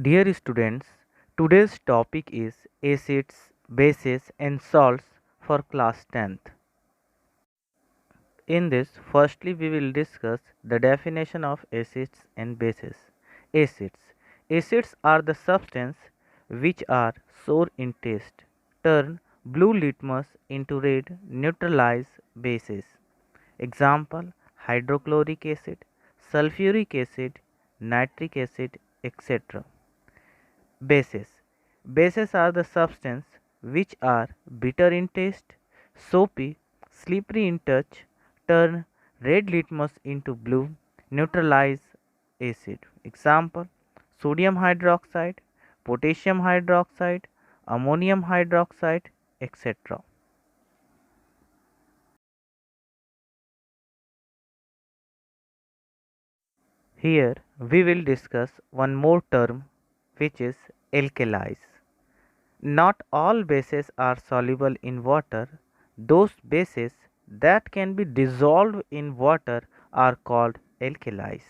Dear students, today's topic is acids, bases and salts for class 10th. In this, firstly we will discuss the definition of acids and bases. Acids. Acids are the substances which are sour in taste, turn blue litmus into red, neutralize bases. Example: hydrochloric acid, sulfuric acid, nitric acid, etc. Bases. Bases are the substances which are bitter in taste, soapy, slippery in touch, turn red litmus into blue, neutralize acid. Example: sodium hydroxide, potassium hydroxide, ammonium hydroxide, etc. Here we will discuss one more term, which is alkalis. Not all bases are soluble in water. Those bases that can be dissolved in water are called alkalis.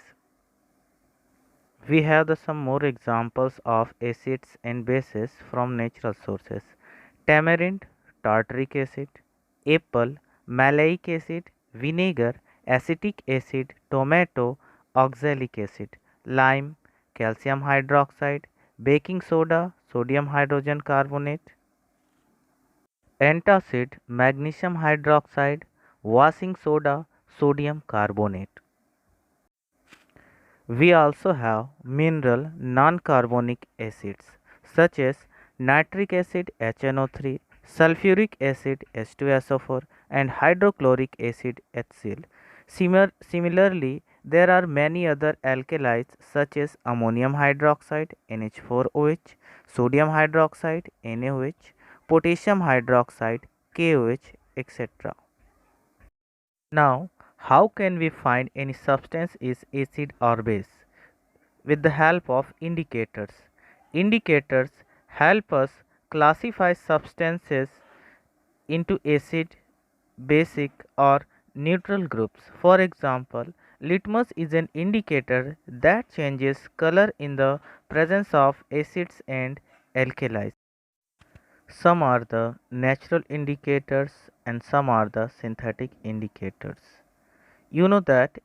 We have some more examples of acids and bases from natural sources. Tamarind, tartaric acid; apple, maleic acid; vinegar, acetic acid; tomato, oxalic acid; lime, calcium hydroxide; baking soda, sodium hydrogen carbonate; antacid, magnesium hydroxide; washing soda, sodium carbonate. We also have mineral non-carbonic acids such as nitric acid HNO3, sulfuric acid H2SO4 and hydrochloric acid HCl. Similarly, there are many other alkalis such as ammonium hydroxide NH4OH, sodium hydroxide NaOH, potassium hydroxide KOH, etc. Now, how can we find any substance is acid or base? With the help of indicators. Indicators help us classify substances into acid, basic or neutral groups. For example, litmus is an indicator that changes color in the presence of acids and alkalis. Some are the natural indicators and some are the synthetic indicators. You know that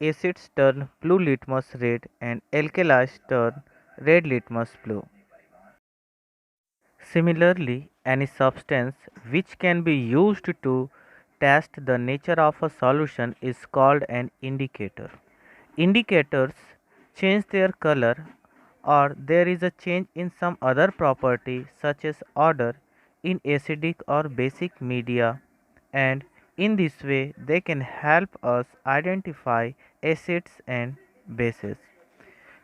acids turn blue litmus red and alkalis turn red litmus blue. Similarly, any substance which can be used to test the nature of a solution is called an indicator. Indicators change their color or there is a change in some other property such as odor in acidic or basic media, and in this way they can help us identify acids and bases.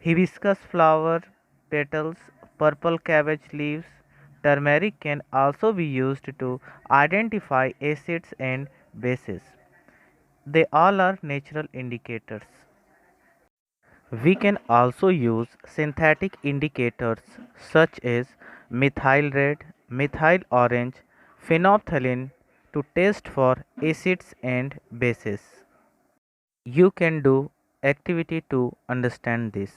Hibiscus flower petals, purple cabbage leaves, turmeric can also be used to identify acids and bases. They all are natural indicators. We can also use synthetic indicators such as methyl red, methyl orange, phenolphthalein to test for acids and bases. You can do activity to understand this.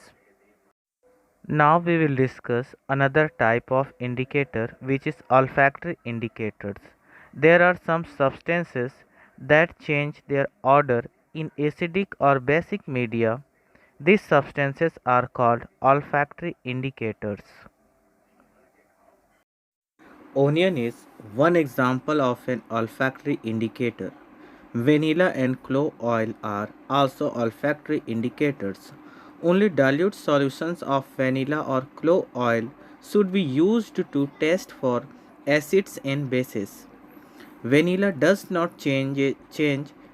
Now we will discuss another type of indicator, which is olfactory indicators. There are some substances that change their odor in acidic or basic media. These substances are called olfactory indicators. Onion is one example of an olfactory indicator. Vanilla and clove oil are also olfactory indicators. Only dilute solutions of vanilla or clove oil should be used to test for acids and bases. Vanilla does not change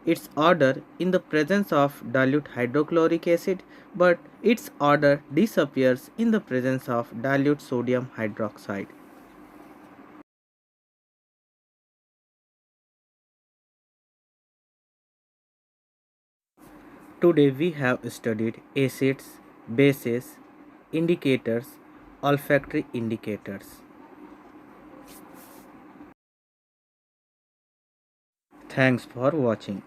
its odor in the presence of dilute hydrochloric acid, but its odor disappears in the presence of dilute sodium hydroxide. Today we have studied acids, bases, indicators, olfactory indicators. Thanks for watching.